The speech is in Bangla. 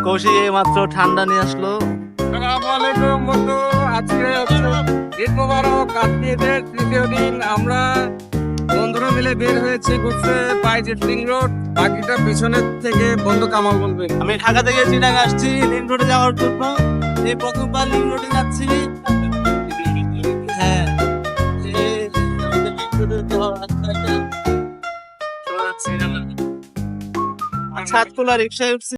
কৌশিক এই মাত্র ঠান্ডা নিয়ে আসলো। আসসালামু আলাইকুম বন্ধু, আজকে হচ্ছে ঈদ মোবারক, আত্মীয়দের তৃতীয় দিন। আমরা বন্ধুরা মিলে বের হয়েছি ঘুরতে বাইজেট লিং রোড। বাকিটা পিছনের থেকে বন্ধু কামাল বলবেন। আমি ঢাকা থেকে চিটাং আসছি লিং রোডে যাওয়ার জন্য। এই প্রথমবার লিং রোডে যাচ্ছি। হ্যাঁ, এই আমাদের লিং রোডে যাওয়ার রাস্তাটা। সাতকুলা রিক্সায় উঠছি।